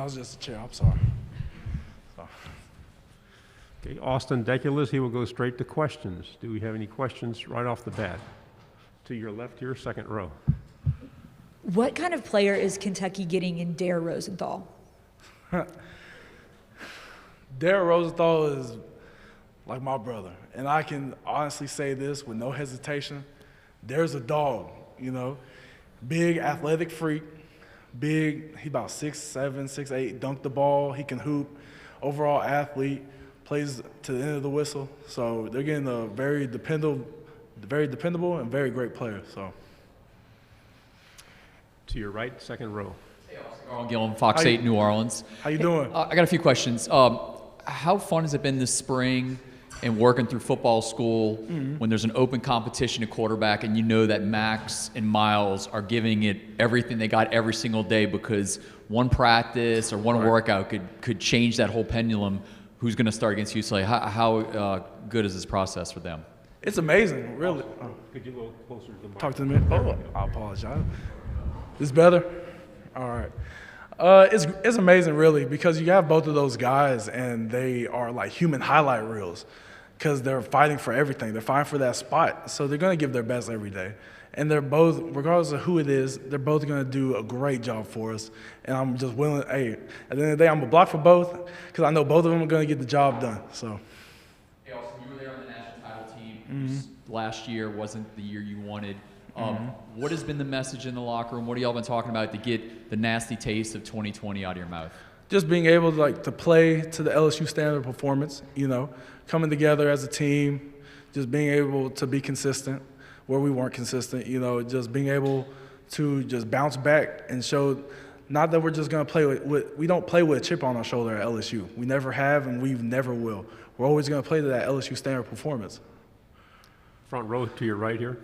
That was just a chair. I'm sorry. Okay, Austin Deculus, he will go straight to questions. Do we have any questions right off the bat? To your left here, second row. What kind of player is Kentucky getting in Dare Rosenthal? Dare Rosenthal is like my brother. And I can honestly say this with no hesitation. Dare's a dog, you know. Big athletic freak. Big, he about 6'7", 6'8", dunked the ball. He can hoop. Overall athlete. Plays to the end of the whistle. So they're getting a very dependable and very great player. So. To your right, second row. Hey, Austin Gillum, Fox 8, New Orleans. How you doing? I got a few questions. How fun has it been this spring and working through football school when there's an open competition at quarterback and you know that Max and Miles are giving it everything they got every single day because one practice or one workout could change that whole pendulum? Who's going to start against UCLA? How good is this process for them? It's amazing, really. Could you go closer to the mic? Talk to me. Oh, I apologize. This better? All right. It's amazing, really, because you have both of those guys, and they are like human highlight reels because they're fighting for everything. They're fighting for that spot, so they're going to give their best every day. And they're both, regardless of who it is, they're both going to do a great job for us. And I'm just willing, hey, at the end of the day, I'm going to block for both because I know both of them are going to get the job done. So. Hey, Austin, you were there on the national title team. Last year wasn't the year you wanted. What has been the message in the locker room? What have y'all been talking about to get the nasty taste of 2020 out of your mouth? Just being able to play to the LSU standard performance, you know, coming together as a team, just being able to be consistent where we weren't consistent, you know, just being able to just bounce back and show not that we're just going to play we don't play with a chip on our shoulder at LSU. We never have and we never will. We're always going to play to that LSU standard performance. Front row to your right here.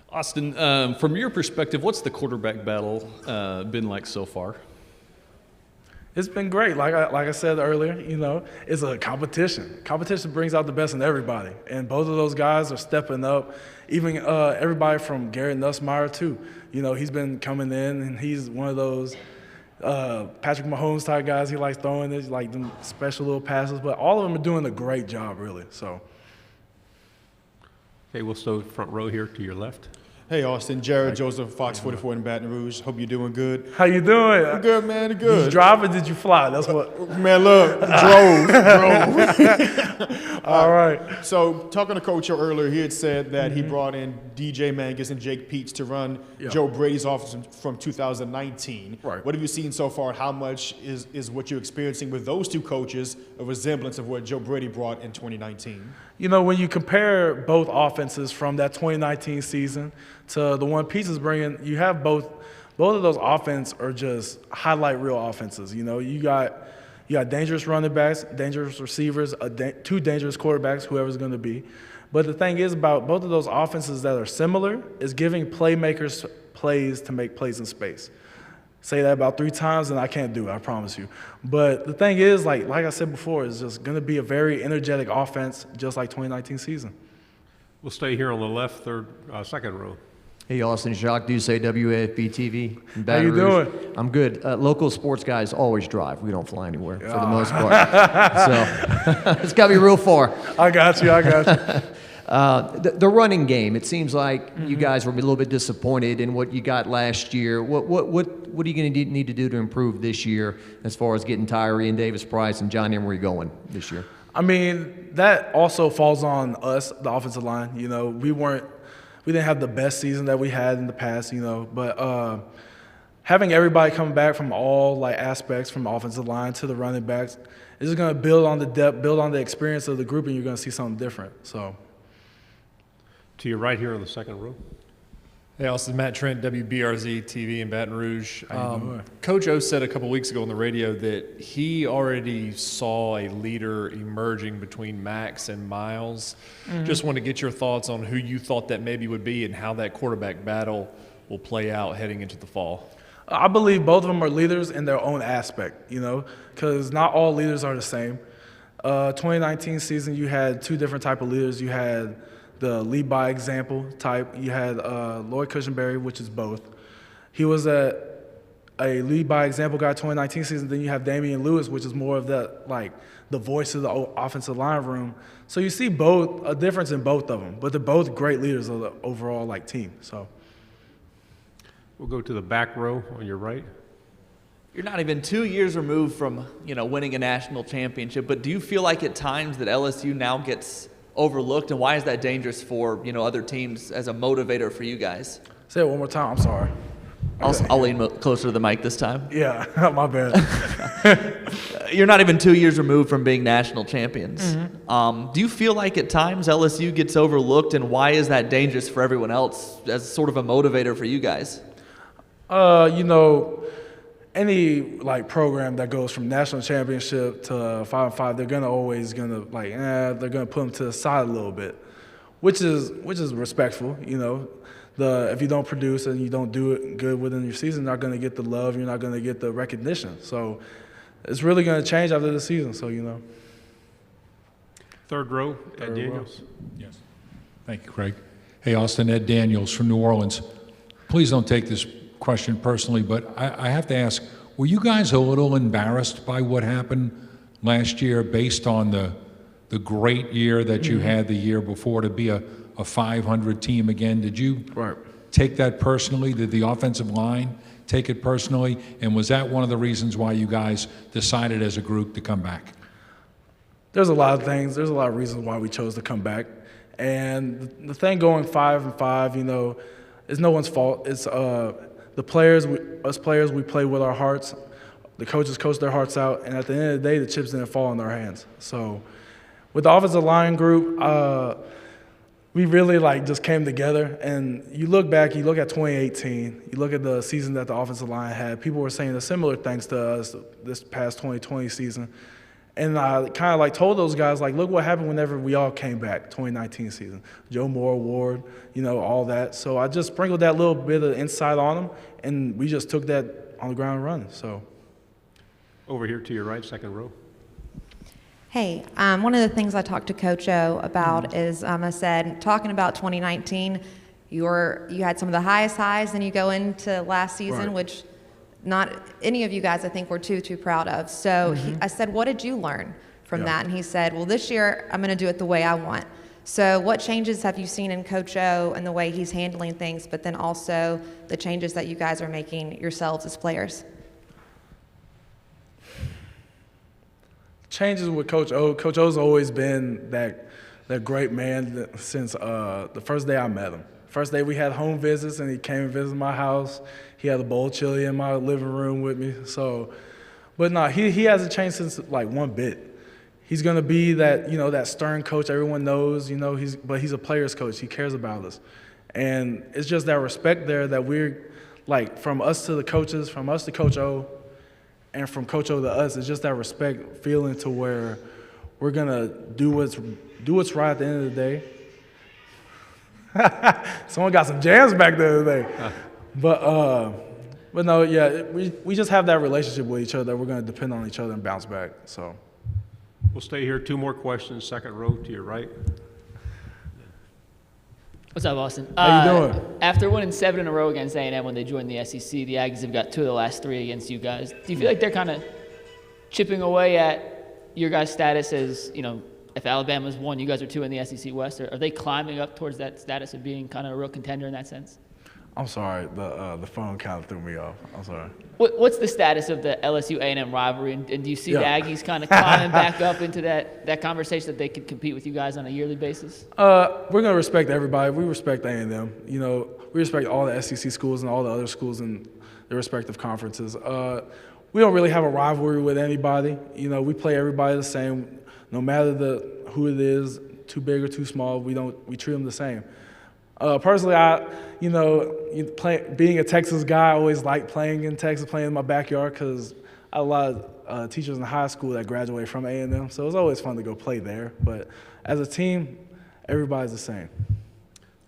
Austin, from your perspective, what's the quarterback battle been like so far? It's been great. Like I said earlier, you know, it's a competition. Competition brings out the best in everybody, and both of those guys are stepping up. Even everybody from Garrett Nussmeier too. You know, he's been coming in, and he's one of those Patrick Mahomes type guys. He likes throwing it, like them special little passes. But all of them are doing a great job, really. So. Okay, we'll start front row here to your left. Hey, Austin. Jared Joseph, Fox 44 in Baton Rouge. Hope you're doing good. How you doing? I'm good, man. Did Good. you drive or did you fly? That's what. Man, look, drove. All right. So, talking to Coach earlier, he had said that he brought in DJ Mangus and Jake Peets to run Joe Brady's offense from 2019. Right. What have you seen so far, and how much is what you're experiencing with those two coaches a resemblance of what Joe Brady brought in 2019? You know, when you compare both offenses from that 2019 season to the one Peets is bringing, you have both of those offenses are just highlight reel offenses. You know, you got dangerous running backs, dangerous receivers, two dangerous quarterbacks, whoever's going to be. But the thing is about both of those offenses that are similar is giving playmakers plays to make plays in space. Say that about 3 times and I can't do it, I promise you. But the thing is, like I said before, it's just going to be a very energetic offense just like 2019 season. We'll stay here on the left, second row. Hey, Austin, Jacques Doucet, WAFB TV in How Baton you Rouge. doing? I'm good. Local sports guys always drive. We don't fly anywhere for the most part. So it's got to be real far. I got you. The running game, it seems like you guys were a little bit disappointed in what you got last year. What are you going to need to do to improve this year as far as getting Tyree and Davis Price and John Emery going this year? I mean, that also falls on us, the offensive line. You know, we didn't have the best season that we had in the past, you know, but having everybody come back from all aspects, from the offensive line to the running backs, is just going to build on the depth, build on the experience of the group, and you're going to see something different. So. To your right here on the second row. Hey, Austin, Matt Trent, WBRZ TV in Baton Rouge. Coach O said a couple weeks ago on the radio that he already saw a leader emerging between Max and Miles. Just want to get your thoughts on who you thought that maybe would be and how that quarterback battle will play out heading into the fall. I believe both of them are leaders in their own aspect, you know, because not all leaders are the same. 2019 season, you had 2 different type of leaders. You had the lead by example type. You had Lloyd Cushenberry, which is both. He was a a lead by example guy 2019 season. Then you have Damian Lewis, which is more of that, like, the voice of the offensive line room. So you see a difference in both of them, but they're both great leaders of the overall, like, team. So We'll go to the back row on your right. You're not even 2 years removed from, winning a national championship, but do you feel like at times that LSU now gets overlooked, and why is that dangerous for, other teams as a motivator for you guys? say it one more time. I'm sorry. I'll lean closer to the mic this time. Yeah, my bad. You're not even 2 years removed from being national champions. Do you feel like at times LSU gets overlooked, and why is that dangerous for everyone else as sort of a motivator for you guys? Any like program that goes from national championship to 5-5, they're they're gonna put them to the side a little bit, which is respectful. If you don't produce and you don't do it good within your season, you're not gonna get the love, you're not gonna get the recognition. So it's really gonna change after the season. So Third row, Ed Daniels. Yes. Thank you, Craig. Hey, Austin, Ed Daniels from New Orleans. Please don't take this question personally, but I have to ask, were you guys a little embarrassed by what happened last year based on the great year that you had the year before to be a 500 team again? Did you take that personally? Did the offensive line take it personally? And was that one of the reasons why you guys decided as a group to come back? There's a lot of things. There's a lot of reasons why we chose to come back. And the thing going 5-5, is no one's fault. It's the players, us players, we play with our hearts. The coaches coach their hearts out, and at the end of the day, the chips didn't fall in our hands. So with the offensive line group, we really just came together. And you look back, you look at 2018, you look at the season that the offensive line had, people were saying the similar things to us this past 2020 season. And I kind of told those guys, look what happened whenever we all came back, 2019 season. Joe Moore Award, all that. So I just sprinkled that little bit of insight on them, and we just took that on the ground and run. So Over here to your right, second row. Hey, one of the things I talked to Coach O about is I said, talking about 2019, you had some of the highest highs, and you go into last season, which not any of you guys I think were too proud of. So I said, what did you learn from that? And he said, well, this year I'm going to do it the way I want. So what changes have you seen in Coach O and the way he's handling things, but then also the changes that you guys are making yourselves as players? Changes with Coach O. Coach O's always been that great man since the first day I met him. First day we had home visits, and he came and visited my house. He had a bowl of chili in my living room with me. So, but no, he hasn't changed since one bit. He's gonna be that that stern coach everyone knows. But he's a player's coach. He cares about us, and it's just that respect there that we're from us to the coaches, from us to Coach O, and from Coach O to us. It's just that respect feeling to where we're gonna do what's right at the end of the day. Someone got some jams back there today. But no, yeah, we just have that relationship with each other that we're going to depend on each other and bounce back. So We'll stay here. Two more questions. Second row to your right. What's up, Austin? How you doing? After winning 7 in a row against A&M when they joined the SEC, the Aggies have got 2 of the last 3 against you guys. Do you feel like they're kind of chipping away at your guys' status as, if Alabama's 1, you guys are 2 in the SEC West? Or are they climbing up towards that status of being kind of a real contender in that sense? I'm sorry, the phone kind of threw me off. I'm sorry. What's the status of the LSU A&M rivalry, and do you see the Aggies kind of climbing back up into that conversation that they could compete with you guys on a yearly basis? We're gonna respect everybody. We respect A&M. We respect all the SEC schools and all the other schools in their respective conferences. We don't really have a rivalry with anybody. We play everybody the same, no matter who it is, too big or too small. We treat them the same. Personally, being a Texas guy, I always liked playing in Texas, playing in my backyard, because I had a lot of teachers in high school that graduated from A&M, so it was always fun to go play there. But as a team, everybody's the same.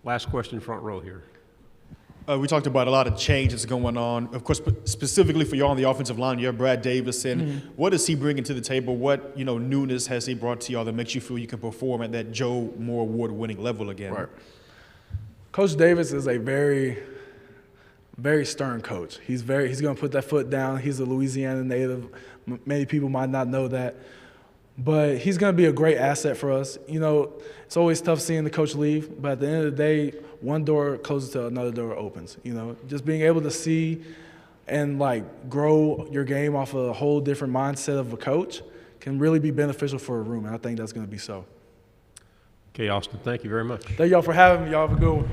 Last question, front row here. We talked about a lot of changes going on. Of course, specifically for you on the offensive line, you have Brad Davison. What does he bring to the table? What newness has he brought to y'all that makes you feel you can perform at that Joe Moore Award-winning level again? Right. Coach Davis is a very, very stern coach. He's going to put that foot down. He's a Louisiana native. Many people might not know that. But he's going to be a great asset for us. You know, it's always tough seeing the coach leave, but at the end of the day, one door closes to another door opens. You know, just being able to see and, like, grow your game off a whole different mindset of a coach can really be beneficial for a room, and I think that's going to be so. Okay, Austin, thank you very much. Thank y'all for having me. Y'all have a good one.